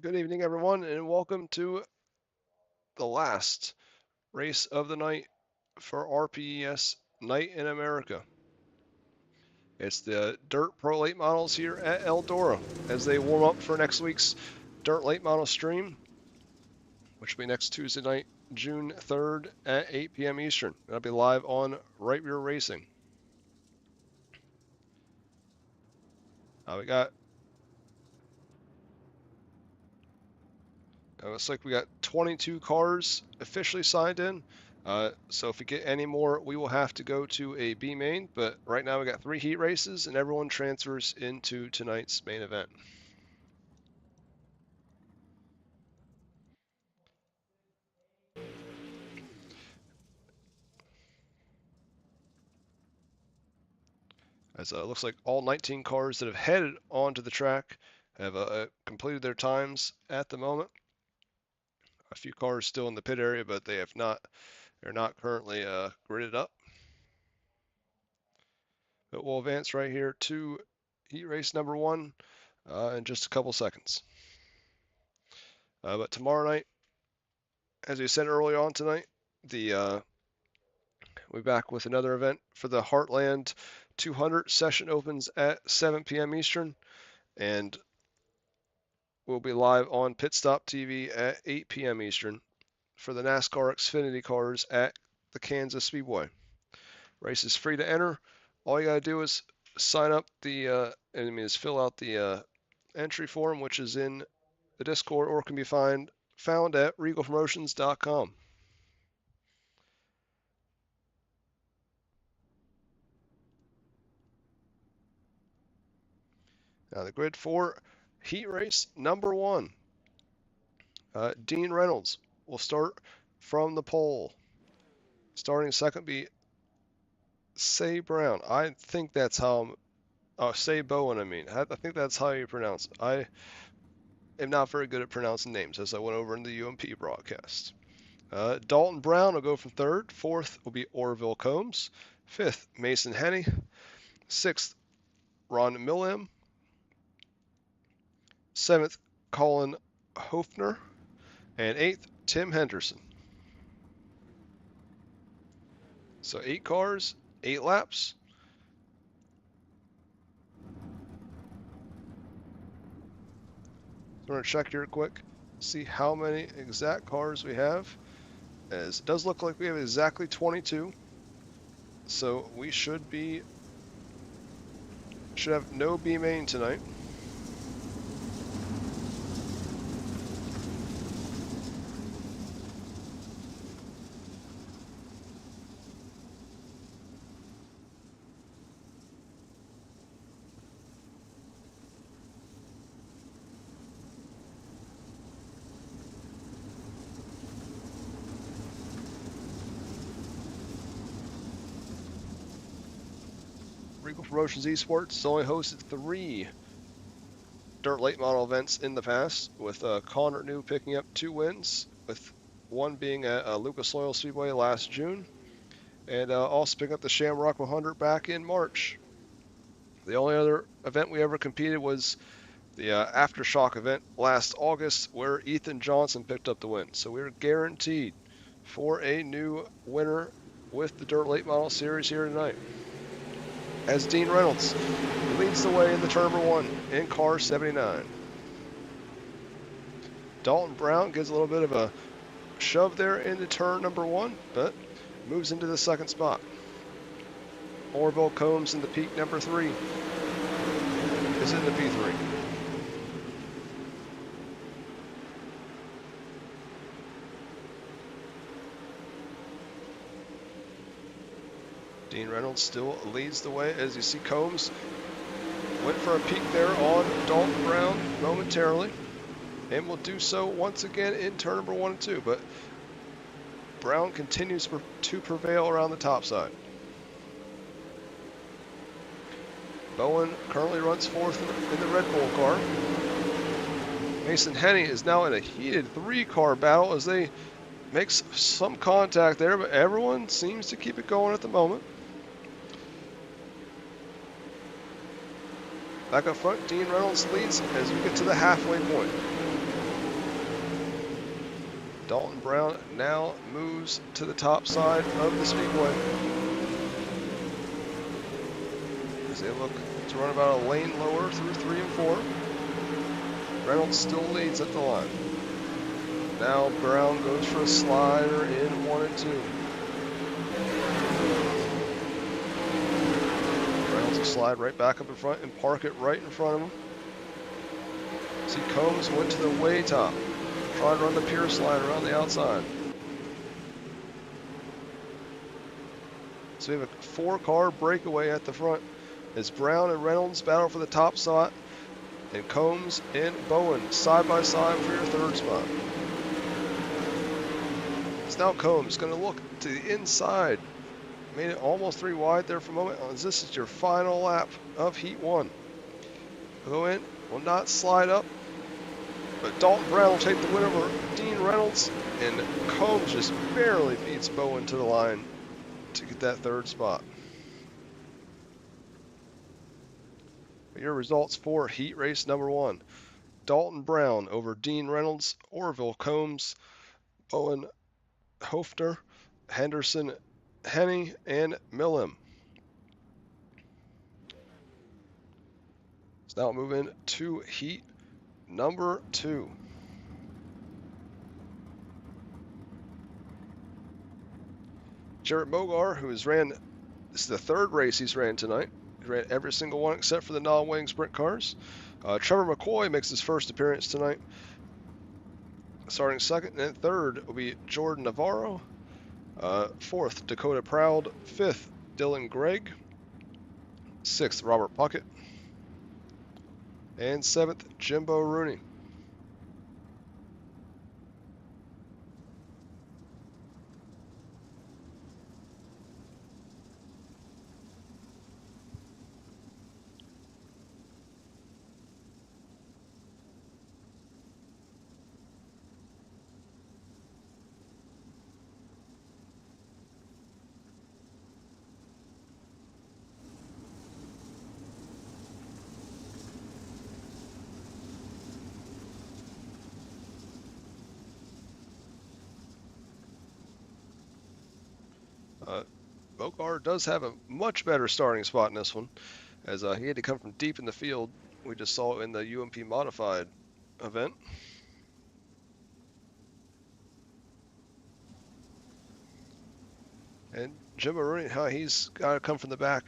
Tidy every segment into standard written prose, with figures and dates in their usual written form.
Good evening, everyone, and welcome to the last race of the night for RPES Night in America. It's the Dirt Pro Late Models here at Eldora as they warm up for next week's Dirt Late Model stream, which will be next Tuesday night, June 3rd at 8 p.m. Eastern. That'll be live on Right Rear Racing. Looks like we got 22 cars officially signed in. So if we get any more, we will have to go to a B main. But right now we got 3 heat races, and everyone transfers into tonight's main event. As it looks like all 19 cars that have headed onto the track have completed their times at the moment. A few cars still in the pit area, but they have not. They're not currently gridded up. But we'll advance right here to heat race number 1 in just a couple seconds. But tomorrow night, as we said early on tonight, we'll be back with another event for the Heartland 200. Session opens at 7 p.m. Eastern, and we'll be live on Pit Stop TV at 8 p.m. Eastern for the NASCAR Xfinity cars at the Kansas Speedway. Race is free to enter. All you gotta do is sign up fill out the entry form, which is in the Discord or can be found at ReigelPromotions.com. Now the grid for heat race number 1. Dean Reynolds will start from the pole. Starting second be Say Brown. I think that's how. Say Bowen. I think that's how you pronounce it. I am not very good at pronouncing names, as I went over in the UMP broadcast. Dalton Brown will go from third. Fourth will be Orville Combs. Fifth, Mason Henney. Sixth, Ron Millam. Seventh, Colin Hofner. And eighth, Tim Henderson. So 8 cars, 8 laps. I'm going to check here quick, see how many exact cars we have. As it does look like we have exactly 22. So we should have no B main tonight. Reigel Promotions Esports has only hosted 3 dirt late model events in the past, with Connor New picking up 2 wins, with one being at Lucas Oil Speedway last June, and also picking up the Shamrock 100 back in March. The only other event we ever competed was the Aftershock event last August, where Ethan Johnson picked up the win. So we're guaranteed for a new winner with the Dirt Late Model Series here tonight, as Dean Reynolds leads the way in the turn number 1 in car 79. Dalton Brown gives a little bit of a shove there into turn number 1, but moves into the second spot. Orville Combs in the peak number 3 is in the P3. Dean Reynolds still leads the way, as you see Combs went for a peek there on Dalton Brown momentarily, and will do so once again in turn number 1 and 2, but Brown continues to prevail around the top side. Bowen currently runs 4th in the Red Bull car. Mason Henney is now in a heated 3-car battle as they make some contact there, but everyone seems to keep it going at the moment. Back up front, Dean Reynolds leads as we get to the halfway point. Dalton Brown now moves to the top side of the speedway as they look to run about a lane lower through 3 and 4. Reynolds still leads at the line. Now Brown goes for a slider in 1 and 2. Reynolds will slide right back up in front and park it right in front of him. See, Combs went to the way top. Tried to run the pure slide around the outside. So we have a 4-car breakaway at the front as Brown and Reynolds battle for the top spot, and Combs and Bowen side by side for your 3rd spot. So now Combs going to look to the inside. Made it almost 3 wide there for a moment. As this is your final lap of Heat 1. Go in, will not slide up. But Dalton Brown will take the win over Dean Reynolds, and Combs just barely beats Bowen to the line to get that 3rd spot. Your results for heat race number 1. Dalton Brown over Dean Reynolds, Orville Combs, Bowen Hofter, Henderson Henny, and Millam. So now move in to heat number 2. Jarrett Mogar, who has ran, this is the 3rd race he's ran tonight. He ran every single one except for the non-weighing sprint cars. Trevor McCoy makes his first appearance tonight, starting 2nd, and 3rd will be Jordan Navarro. 4th, Dakota Proud. 5th, Dylan Gregg. 6th, Robert Puckett. And 7th, Jimbo Rooney. Mogar does have a much better starting spot in this one, as he had to come from deep in the field. We just saw in the UMP Modified event. And Jimbo Rooney, he's got to come from the back,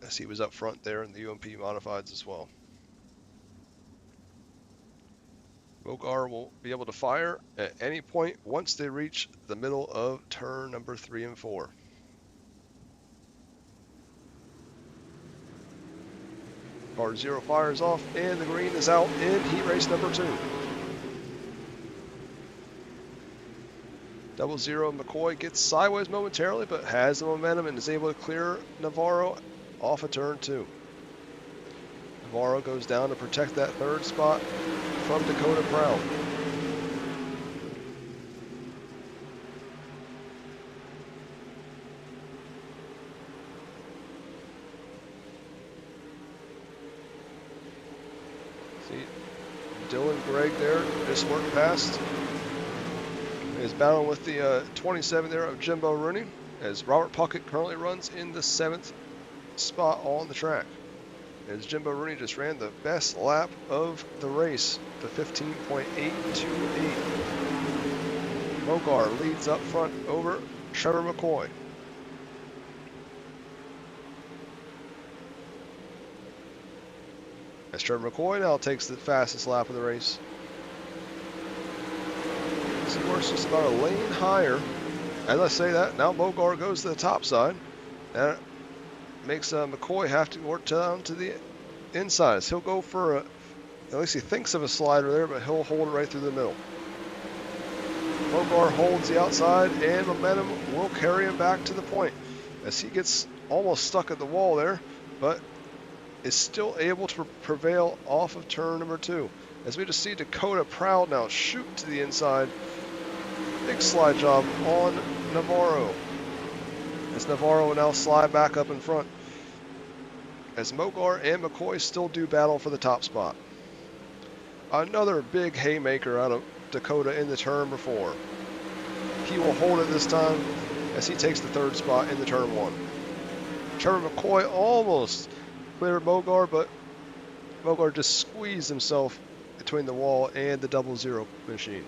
as he was up front there in the UMP Modifieds as well. Mogar will be able to fire at any point once they reach the middle of turn number 3 and 4. Car 0 fires off, and the green is out in heat race number 2. 00 McCoy gets sideways momentarily, but has the momentum and is able to clear Navarro off of turn 2. Navarro goes down to protect that 3rd spot from Dakota Proud. See, Dylan Gregg there just worked past. Is battling with the 27 there of Jimbo Rooney, as Robert Puckett currently runs in the 7th spot on the track. As Jimbo Rooney just ran the best lap of the race, the 15.828. Mogar leads up front over Trevor McCoy. As Trevor McCoy now takes the fastest lap of the race. He works just about a lane higher. As I say that, now Mogar goes to the top side. And it makes McCoy have to work down to the inside. So he'll go for a, at least he thinks of a slider there, but he'll hold it right through the middle. Mogar holds the outside, and momentum will carry him back to the point as he gets almost stuck at the wall there, but is still able to prevail off of turn number 2. As we just see Dakota Proud now shoot to the inside. Big slide job on Navarro. As Navarro will now slide back up in front. As Mogar and McCoy still do battle for the top spot. Another big haymaker out of Dakota in the turn before. He will hold it this time as he takes the third spot in the turn one. Trevor McCoy almost cleared Mogar, but Mogar just squeezed himself between the wall and the 00 machine.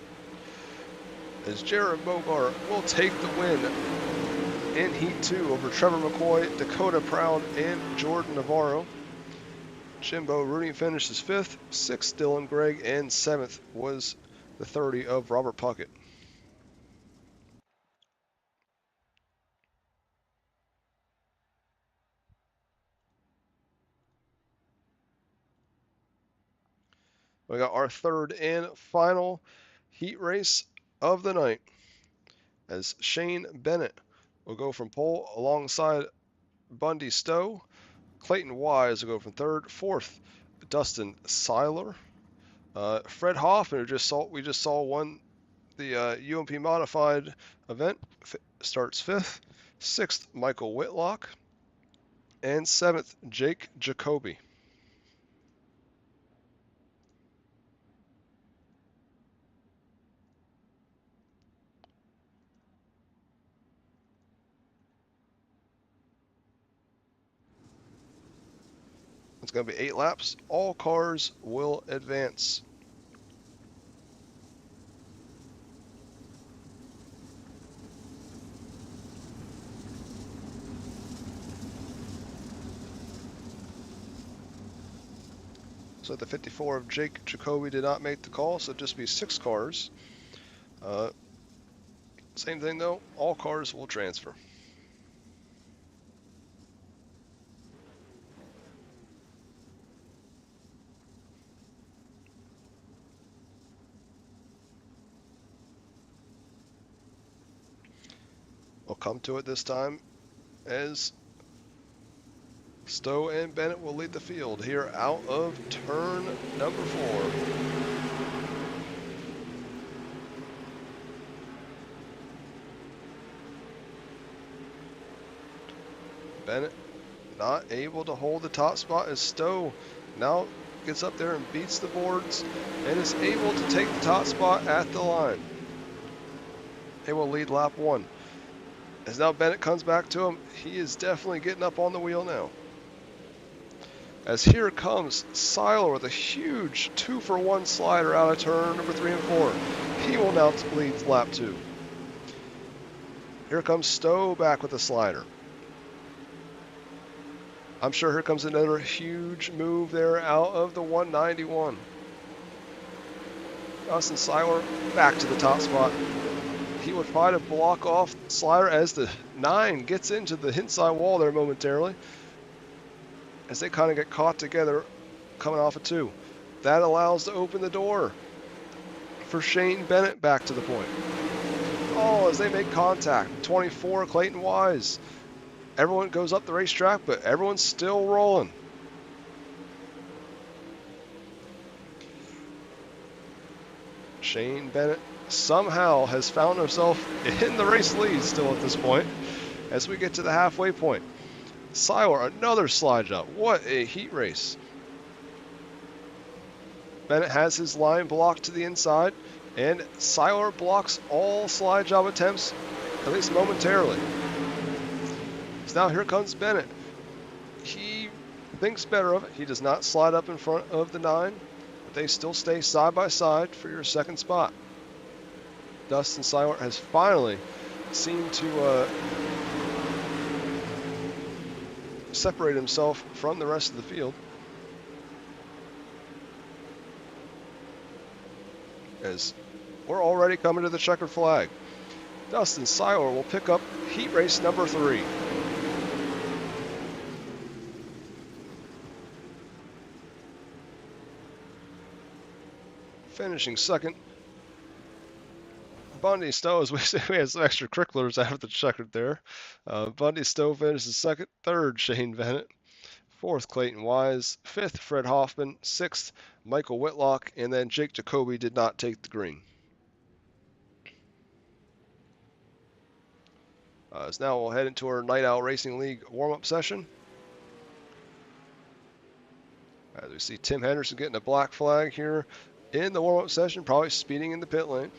As Jared Mogar will take the win in Heat 2 over Trevor McCoy, Dakota Proud, and Jordan Navarro. Jimbo Rooney finishes 5th, 6th Dylan Gregg, and 7th was the 30 of Robert Puckett. We got our third and final heat race of the night, as Shane Bennett will go from pole alongside Bundy Stowe. Clayton Wise will go from third. Fourth, Dustin Seiler. Fred Hoffman, we just saw won the UMP modified event, starts 5th. 6th, Michael Whitlock. And 7th, 𝐑𝐏𝐄𝐒. It's going to be 8 laps. All cars will advance. So the 54 of 𝐑𝐏𝐄𝐒 did not make the call, so it'll just be 6 cars. Same thing though, all cars will transfer. We'll come to it this time as Stowe and Bennett will lead the field here out of turn number 4. Bennett not able to hold the top spot as Stowe now gets up there and beats the boards and is able to take the top spot at the line. He will lead lap 1. As now Bennett comes back to him, he is definitely getting up on the wheel now. As here comes Seiler with a huge 2-for-1 slider out of turn number 3 and 4. He will now lead lap 2. Here comes Stowe back with a slider. I'm sure here comes another huge move there out of the 191. Dustin Seiler back to the top spot. He will try to block off slider as the 9 gets into the inside wall there momentarily, as they kind of get caught together coming off of 2. That allows to open the door for Shane Bennett back to the point. Oh, as they make contact, 24, Clayton Wise. Everyone goes up the racetrack, but everyone's still rolling. Shane Bennett somehow has found himself in the race lead still at this point as we get to the halfway point. Seiler, another slide job. What a heat race. Bennett has his line blocked to the inside, and Seiler blocks all slide job attempts, at least momentarily. So now here comes Bennett. He thinks better of it. He does not slide up in front of the 9, but they still stay side by side for your second spot. Dustin Seiler has finally seemed to separate himself from the rest of the field, as we're already coming to the checkered flag. Dustin Seiler will pick up heat race number 3. Finishing second, Bundy Stowe, as we had some extra cricklers out of the checkered there. Bundy Stowe finishes second. Third, Shane Bennett. Fourth, Clayton Wise. Fifth, Fred Hoffman. Sixth, Michael Whitlock. And then 𝐑𝐏𝐄𝐒 did not take the green. So now we'll head into our Night Owl Racing League warm-up session. As we see Tim Henderson getting a black flag here in the warm-up session, probably speeding in the pit lane.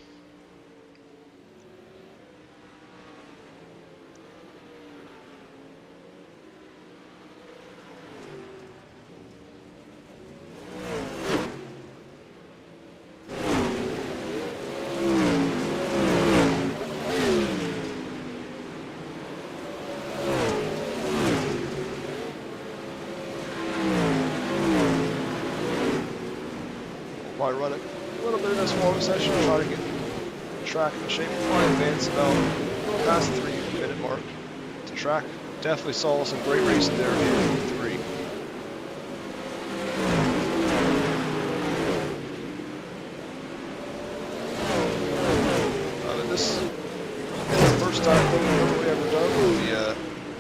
probably run a little bit of this warm session, try to get the track in shape. Probably advance about a little past the 3-minute mark to track. Definitely saw some great racing there in Q3. This is the first time we've ever done with the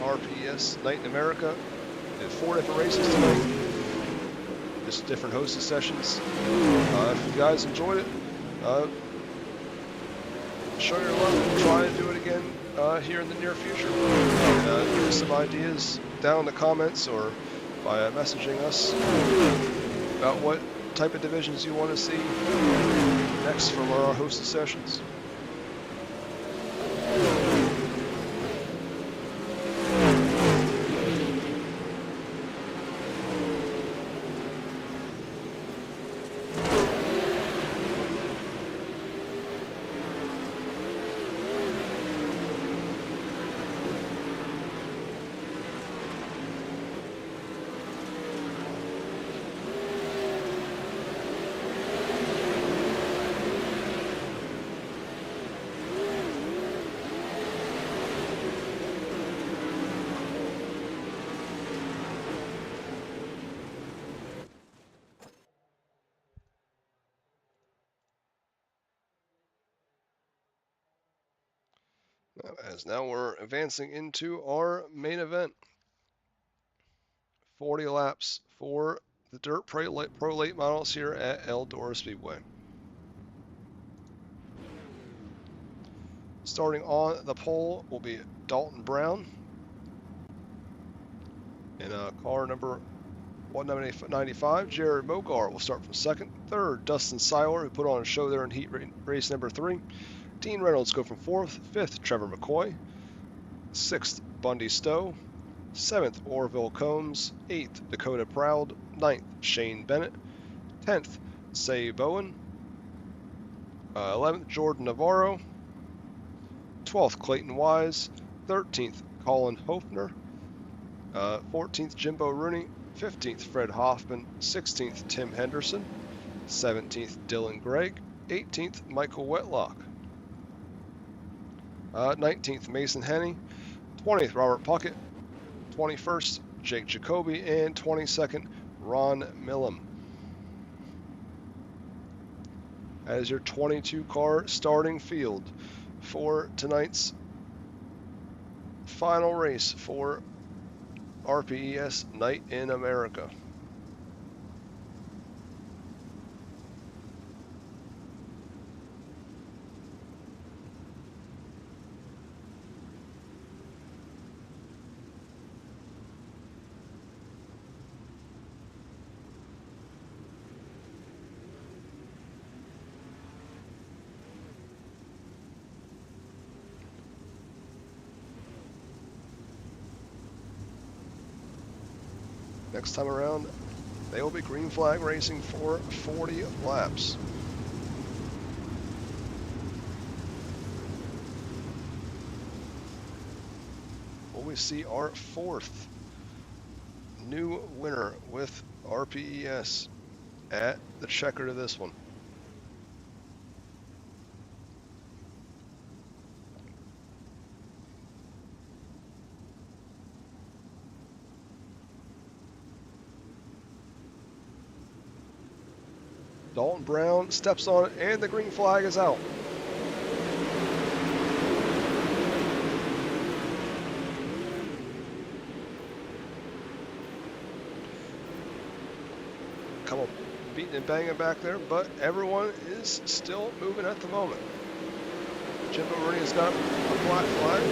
RPES Night in America. Did 4 different races tonight. Just different hosted sessions. If you guys enjoyed it, show your love. We'll try to do it again here in the near future. And give us some ideas down in the comments or by messaging us about what type of divisions you want to see next from our hosted sessions. As now we're advancing into our main event. 40 laps for the Dirt Pro Late Models here at Eldora Speedway. Starting on the pole will be Dalton Brown in car number 195. Jared Mogar will start from second. Third, Dustin Seiler, who put on a show there in heat race number 3. Dean Reynolds go from 4th. 5th, Trevor McCoy. 6th, Bundy Stowe. 7th, Orville Combs. 8th, Dakota Proud. 9th, Shane Bennett. 10th, Say Bowen. 11th, Jordan Navarro. 12th, Clayton Wise. 13th, Colin Hofner. 14th, Jimbo Rooney. 15th, Fred Hoffman. 16th, Tim Henderson. 17th, Dylan Gregg. 18th, Michael Wetlock. 19th, Mason Henney. 20th, Robert Puckett. 21st, Jake Jacoby. And 22nd, Ron Millam. That is your 22-car starting field for tonight's final race for RPES Night in America. Next time around, they will be green flag racing for 40 laps. Will we see our 4th new winner with RPES at the checker to this one? Dalton Brown steps on it, and the green flag is out. Come on, beating and banging back there, but everyone is still moving at the moment. Jimbo Rooney has got a black flag.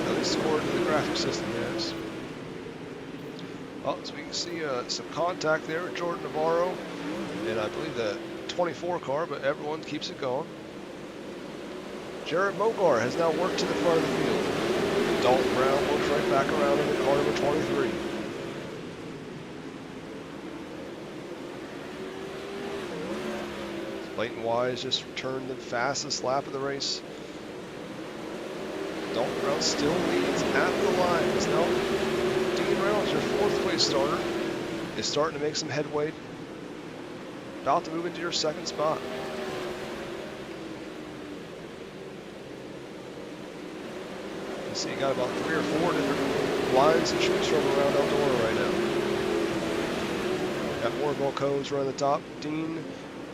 At least according to the graphic system, yes. Well, so we can see some contact there with Jordan Navarro. And I believe the 24 car, but everyone keeps it going. Jared Mogar has now worked to the front of the field. Dalton Brown works right back around into car number 23. Clayton Wise just returned the fastest lap of the race. Dalton Brown still leads at the line. It's now Dean Reynolds, your 4th place starter, is starting to make some headway about to move into your second spot. You see, you got about 3 or 4 different lines to choose from around Eldora right now. Got more 𝐑𝐏𝐄𝐒s running the top. Dean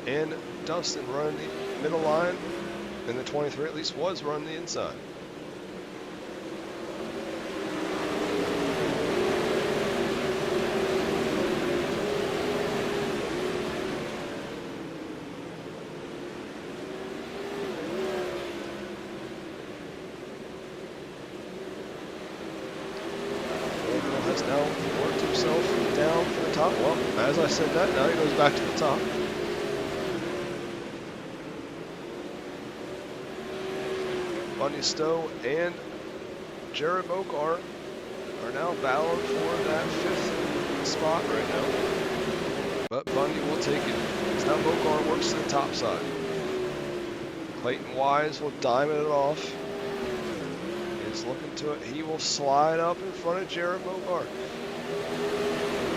and Dustin running the middle line. And the 23 at least was running the inside. Has now worked himself down for the top. Well, as I said that, now he goes back to the top. Bundy Stowe and Jared Bokar are now battling for that 5th spot right now. But Bundy will take it. As now Bokar works to the top side. 𝐀𝐦𝐿𝐻 will diamond it off. He's looking to it. He will slide up in front of Jared Bokar.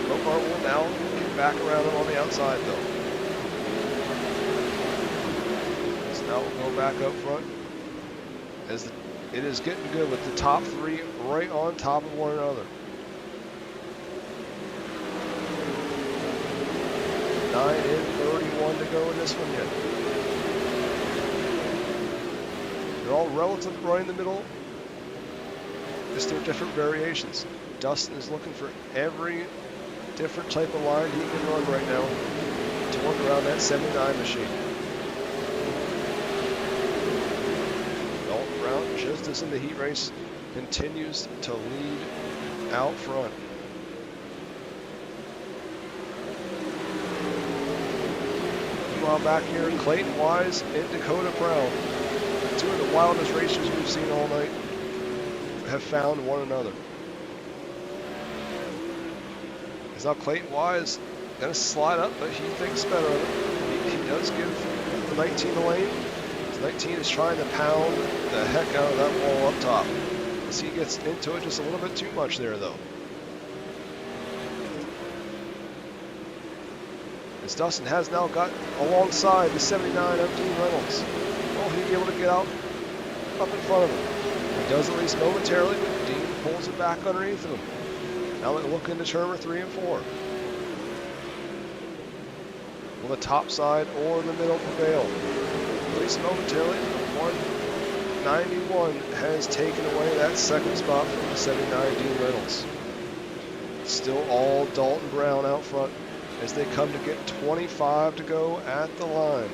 Bokar will now get back around him on the outside though. So now we'll go back up front. As it is getting good with the top 3 right on top of one another. 9:31 to go in this one yet. They're all relatively right in the middle. Just their different variations. Dustin is looking for every different type of line he can run right now to work around that 79 machine. Dalton Brown, just as in the heat race, continues to lead out front. Meanwhile, back here, 𝐀𝐦𝐿𝐻 and Dakota Proud, 2 of the wildest racers we've seen all night, have found one another. As now 𝐀𝐦𝐿𝐻 going to slide up, but he thinks better of it. He does give the 19 a lane. The 19 is trying to pound the heck out of that wall up top. As he gets into it just a little bit too much there though. As Dustin has now got alongside the 79 of Dean Reynolds. Will he be able to get out up in front of him? He does at least momentarily, but Dean pulls it back underneath of him. Now they look into turn 3 and 4. Will the top side or the middle prevail? At least momentarily, 191 has taken away that second spot from the 79 Dean Reynolds. Still all Dalton Brown out front as they come to get 25 to go at the line.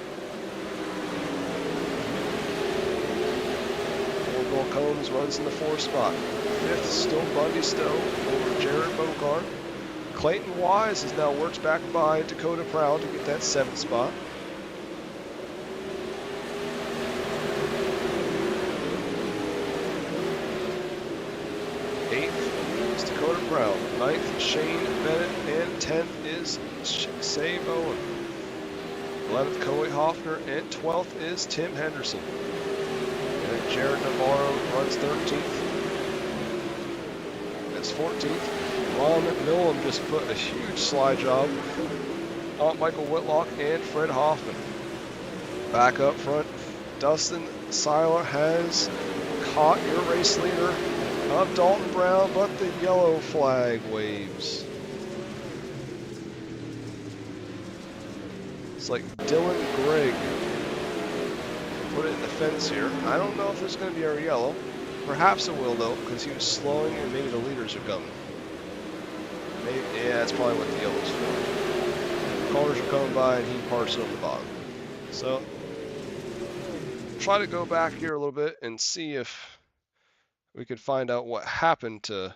𝐾𝐿 runs in the 4th spot. 5th, still Bundy Stowe over Jared Bokar. 𝐀𝐦𝐿𝐻 has now worked back by Dakota Proud to get that 7th spot. Eighth is Dakota Proud. 9th, Shane Bennett, and 10th is 𝐶𝐤. 11th, Coey Hoffner, and 12th is Tim Henderson. Jared Navarro runs 13th. That's 14th. Ron McMillan just put a huge slide job on Michael Whitlock and Fred Hoffman. Back up front, Dustin Seiler has caught your race leader of Dalton Brown, but the yellow flag waves. It's like Dylan Gregg put it in the fence here. I don't know if there's going to be a yellow. Perhaps it will though, because he was slowing and maybe the leaders are coming. Maybe, yeah, that's probably what the yellow's for. Cars are coming by and he parks it on the bottom. So, try to go back here a little bit and see if we could find out what happened to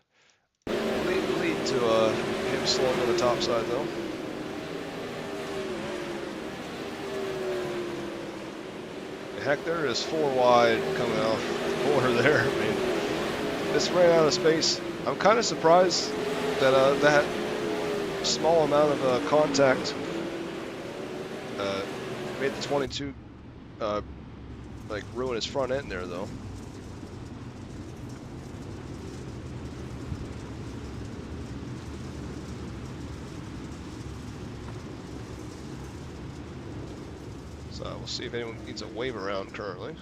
lead to him slowing on the top side though. Heck, there is 4 wide coming off the corner there. I mean, this ran out of space. I'm kind of surprised that that small amount of contact made the 22 like ruin his front end there though. So we'll see if anyone needs a wave around currently.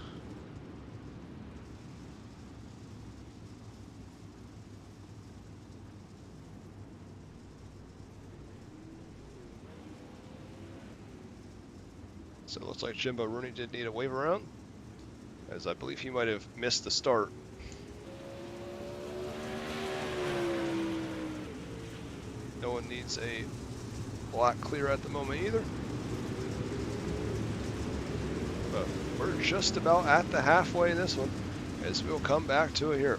So it looks like Jimbo Rooney did need a wave around, as I believe he might have missed the start. No one needs a black clear at the moment either. But we're just about at the halfway in this one, as we'll come back to it here.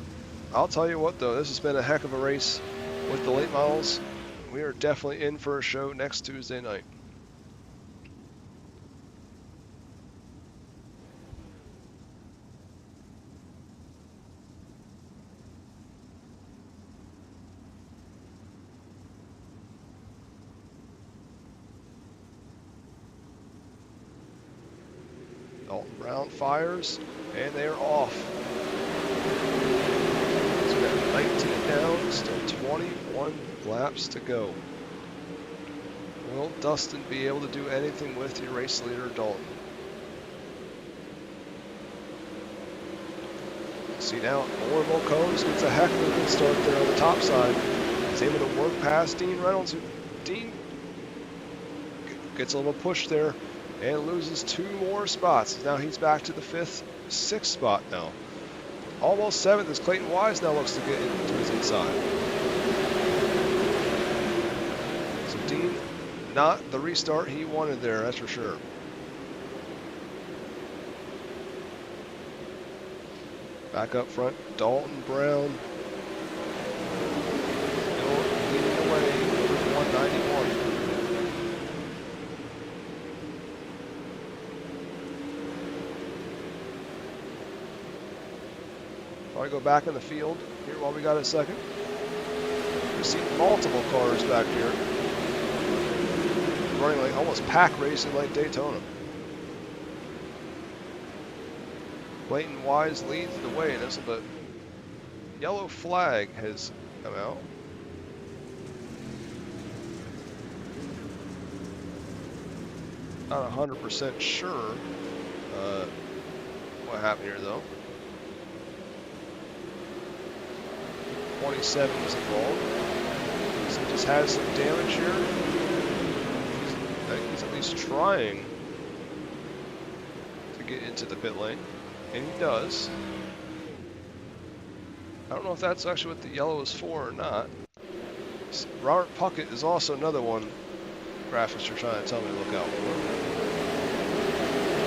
I'll tell you what though, this has been a heck of a race with the late models. We are definitely in for a show next Tuesday night. Dalton Brown fires, and they are off. So we got 19 down, still 21 laps to go. Will Dustin be able to do anything with your race leader, Dalton? See now, Orville Combs gets a heck of a good start there on the top side. He's able to work past Dean Reynolds. Dean gets a little push there and loses 2 more spots. Now he's back to the 5th, 6th spot now. Almost 7th as 𝐀𝐦𝐿 now looks to get into his inside. So Dean, not the restart he wanted there, that's for sure. Back up front, Dalton Brown. Still leading the way with 191. Probably go back in the field here while we got a second. We see multiple cars back here. Running like almost pack racing like Daytona. Clayton Wise leads the way in this, but yellow flag has come out. Not 100% sure what happened here though. 27 was involved. So he just has some damage here. He's at least trying to get into the pit lane. And he does. I don't know if that's actually what the yellow is for or not. Robert Puckett is also another one graphics are trying to tell me to look out for.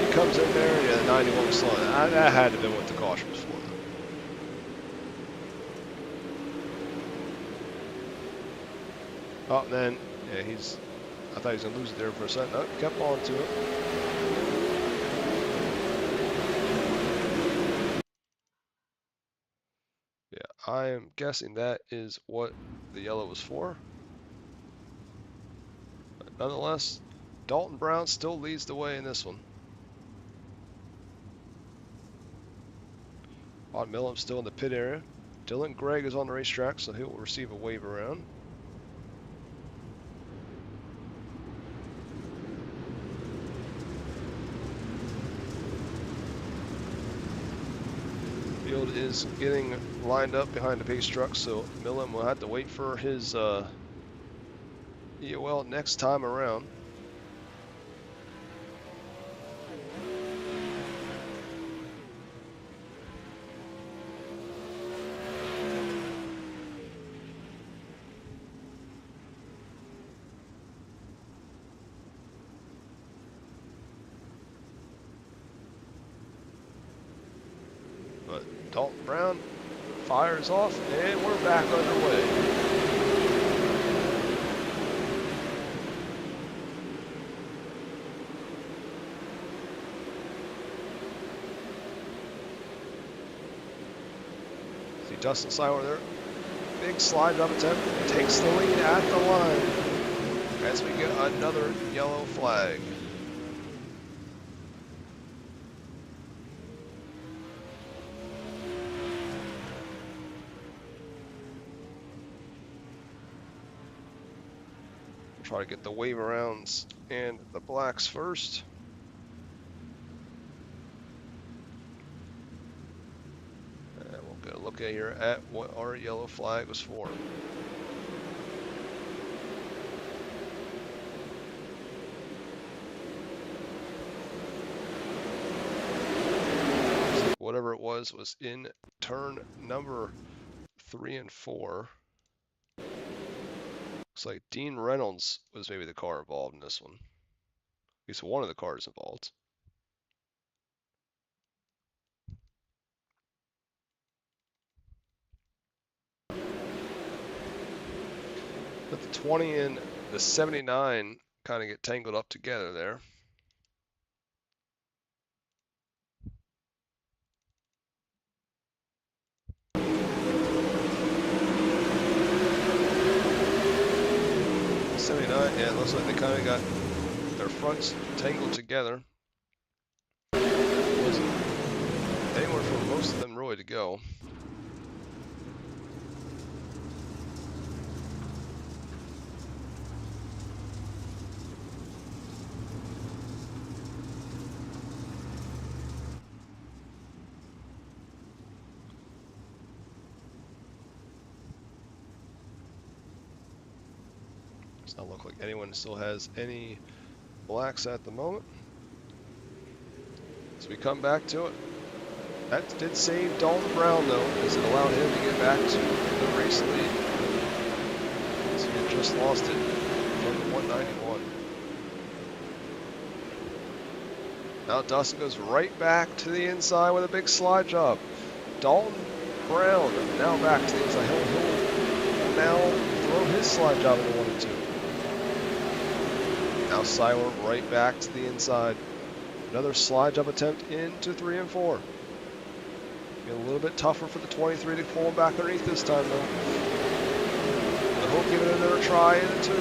He comes in there, yeah, the 91 was slowing. That had to have been what the caution was for. Oh, and then, yeah, I thought he was going to lose it there for a second. Oh, kept on to it. Yeah, I am guessing that is what the yellow was for. But nonetheless, Dalton Brown still leads the way in this one. Von Millam's still in the pit area. Dylan Gregg is on the racetrack, so he will receive a wave around. Field is getting lined up behind the pace truck, so Millam will have to wait for his EOL next time around. But Dalton Brown fires off, and we're back underway. See Dustin Seiler there. Big slide up attempt. Takes the lead at the line as we get another yellow flag. Try to get the wave arounds and the blacks first. looking here at what our yellow flag was for. Whatever it was in turn number 3 and 4. Looks like Dean Reynolds was maybe the car involved in this one. At least one of the cars involved. But the 20 and the 79 kind of get tangled up together there. Yeah, it looks like they kind of got their fronts tangled together. Wasn't anywhere for most of them really to go. Does not look like anyone still has any blacks at the moment. As we come back to it, that did save Dalton Brown though, as it allowed him to get back to the race lead. So he had just lost it from the 191. Now Dustin goes right back to the inside with a big slide job. Dalton Brown now back to the inside. He'll now throw his slide job into 1 and 2. Now 𝐍𝐢 right back to the inside. Another slide job attempt into 3 and 4. Get a little bit tougher for the 23 to pull him back underneath this time though. But he'll give it another try in the 2.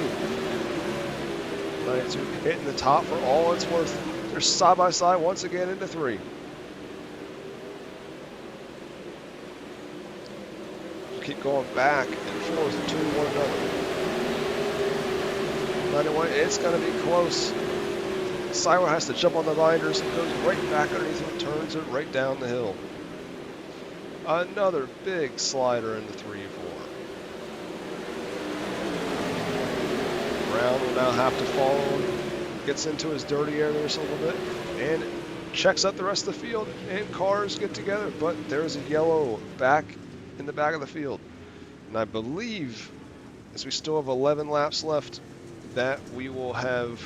92 hitting the top for all it's worth. They're side by side once again into 3. Just keep going back and forth to one another. 91, it's going to be close. 𝐍𝐢 has to jump on the binders and goes right back underneath and turns it right down the hill. Another big slider into 3 and 4. Brown will now have to follow him. Gets into his dirty air there just a little bit and checks out the rest of the field, and cars get together. But there's a yellow back in the back of the field. And I believe, as we still have 11 laps left, that we will have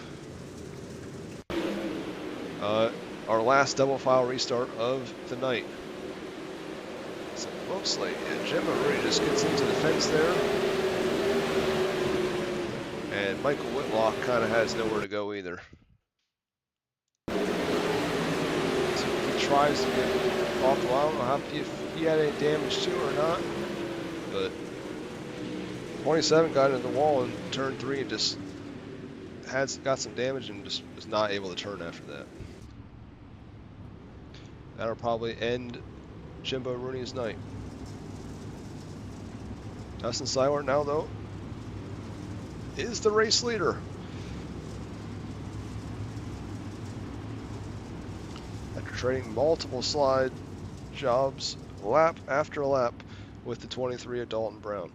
our last double file restart of the night. So it looks like Jim Murray just gets into the fence there. And Michael Whitlock kind of has nowhere to go either. So he tries to get off the line. I don't know if he had any damage to it or not. But 27 got into the wall in turn 3 and just got some damage and just was not able to turn after that. That'll probably end Jimbo Rooney's night. Dustin 𝐍𝐢 now though is the race leader. After trading multiple slide jobs lap after lap with the 23 of Dalton Brown.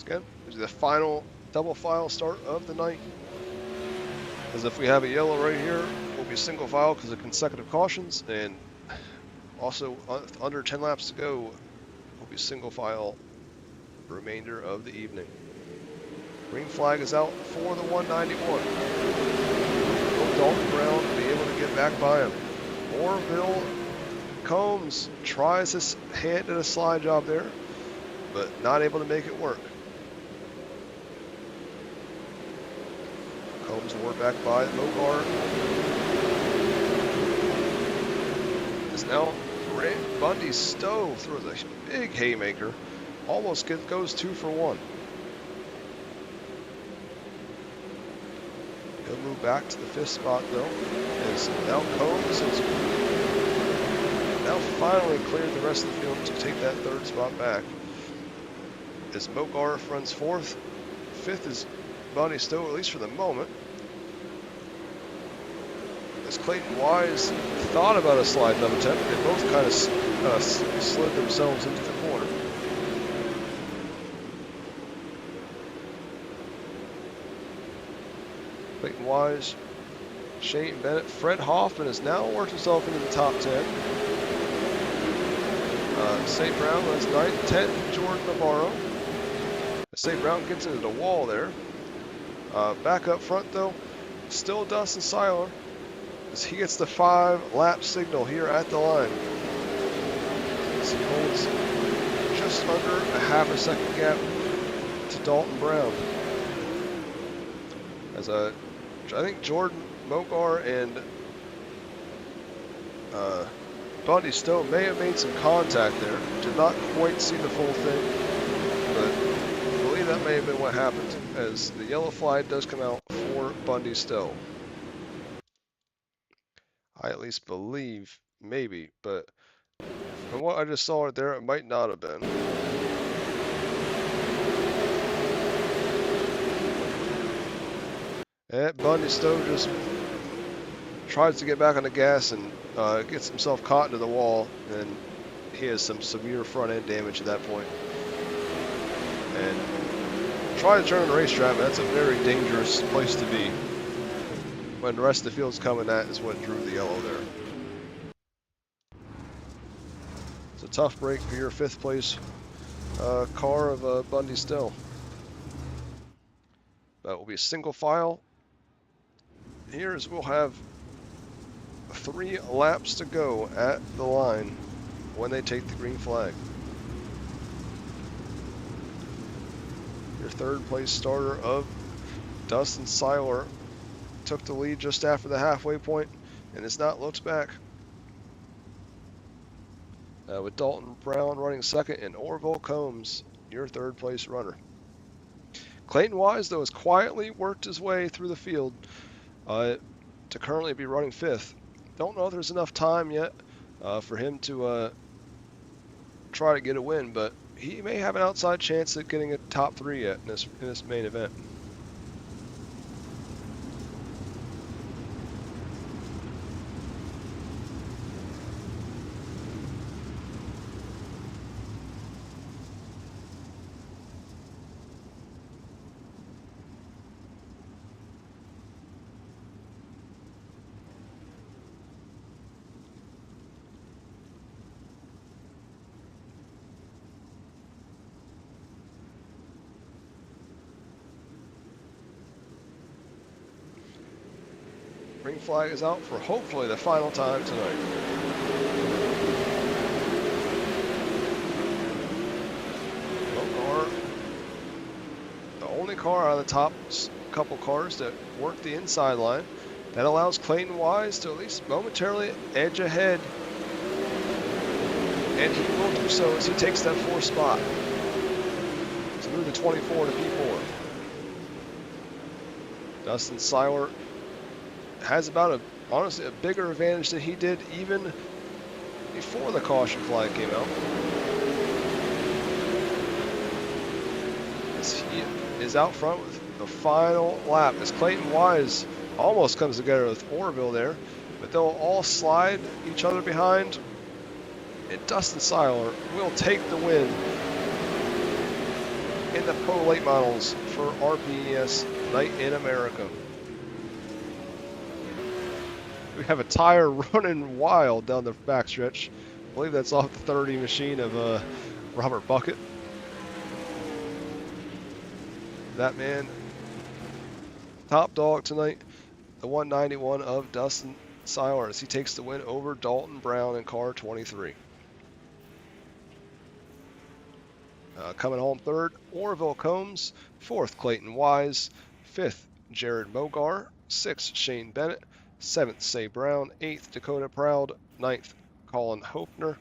Again, this is the final double file start of the night. As if we have a yellow right here, we'll be single file because of consecutive cautions, and also under 10 laps to go, we'll be single file the remainder of the evening. Green flag is out for the 191. Will Dalton Brown be able to get back by him? Orville Combs tries his hand at a slide job there, but not able to make it work. Combs wore back by Logar. is now Bundy Stowe throws a big haymaker. Almost goes 2 for 1. He'll move back to the 5th spot though, as now Combs has now finally cleared the rest of the field to take that 3rd spot back. As Mogar runs 4th, 5th is Bundy Stowe, at least for the moment. As 𝐀𝐦𝐿 thought about a slide number 10, they both kind of slid themselves into the corner. 𝐀𝐦𝐿, Shane Bennett, Fred Hoffman has now worked himself into the top 10. St. Brown runs 9th, 10th, Jordan Navarro. St. Brown gets into the wall there. Back up front though, still Dustin Seiler, as he gets the 5-lap signal here at the line. As he holds just under a half a second gap to Dalton Brown. As I think Jordan Mogar and Bundy Stowe may have made some contact there. Did not quite see the full thing, but I believe that may have been what happened, as the yellow flag does come out for Bundy Stowe. I at least believe, maybe, but from what I just saw right there, it might not have been. And Bundy Stowe just tries to get back on the gas and gets himself caught into the wall, and he has some severe front end damage at that point. And try to turn on the racetrack, but that's a very dangerous place to be. When the rest of the field's coming, that is what drew the yellow there. It's a tough break for your 5th place car of Bundy Stowe. That will be a single file. Here is we'll have 3 laps to go at the line when they take the green flag. Your 3rd place starter of Dustin Seiler took the lead just after the halfway point and has not looked back. With Dalton Brown running 2nd and Orville Combs, your 3rd place runner. 𝐀𝐦𝐿, though, has quietly worked his way through the field to currently be running 5th. Don't know if there's enough time yet for him to try to get a win, but he may have an outside chance at getting a top 3 yet in this main event. Green flag is out for hopefully the final time tonight. Mogar, the only car out of the top couple cars that work the inside line. That allows 𝐀𝐦𝐿 to at least momentarily edge ahead. And he will do so as he takes that 4th spot. To move the 24 to P4. Dustin Seiler has about honestly a bigger advantage than he did even before the caution flag came out. As he is out front with the final lap, as 𝐀𝐦𝐿 almost comes together with Orville there, but they'll all slide each other behind, and Dustin Seiler will take the win in the Pro Late Models for RPES Night in America. We have a tire running wild down the backstretch. I believe that's off the 30 machine of Robert Bucket. That man, top dog tonight, the 191 of Dustin Seiler, as he takes the win over Dalton Brown in car 23. Coming home 3rd, Orville Combs. 4th, 𝐀𝐦𝐿. 5th, Jared Mogar. 6th, Shane Bennett. 7th, Say Brown. 8th, Dakota Proud. 9th, Colin Hopner.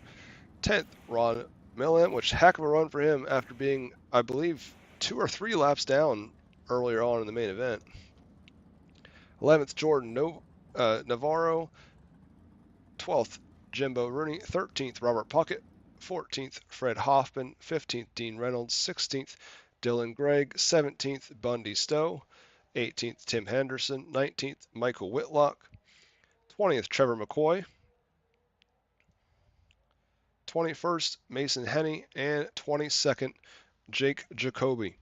10th, Ron Millam, which heck of a run for him after being, I believe, 2 or 3 laps down earlier on in the main event. 11th, Jordan Navarro. 12th, Jimbo Rooney. 13th, Robert Puckett. 14th, Fred Hoffman. 15th, Dean Reynolds. 16th, Dylan Gregg. 17th, Bundy Stowe. 18th, Tim Henderson. 19th, Michael Whitlock. 20th, Trevor McCoy. 21st, Mason Henney. And 22nd, Jake Jacoby.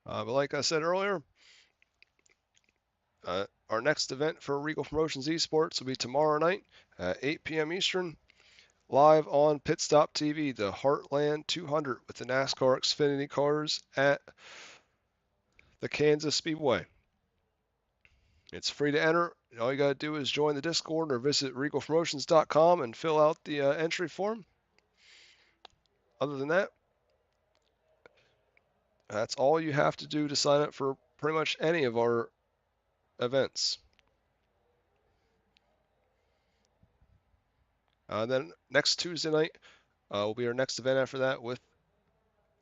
But like I said earlier, our next event for Regal Promotions Esports will be tomorrow night at 8 p.m. Eastern, live on Pit Stop TV, the Heartland 200 with the NASCAR Xfinity cars at the Kansas Speedway. It's free to enter. All you got to do is join the Discord or visit regalpromotions.com and fill out the entry form. Other than that, that's all you have to do to sign up for pretty much any of our events. Then next Tuesday night will be our next event after that with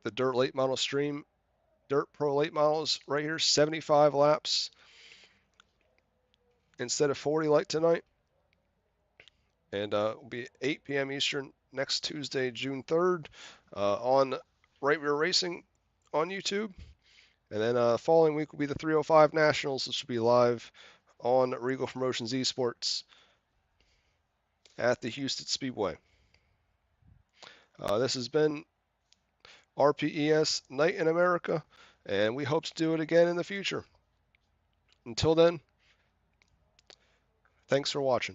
the Dirt Late Model Stream. Dirt Pro Late Models right here, 75 laps instead of 40 like tonight. And will be 8 p.m. Eastern next Tuesday, June 3rd, on Right Rear Racing on YouTube. And then following week will be the 305 Nationals, which will be live on Regal Promotions Esports at the Houston Speedway. This has been RPES Night in America, and we hope to do it again in the future. Until then, thanks for watching.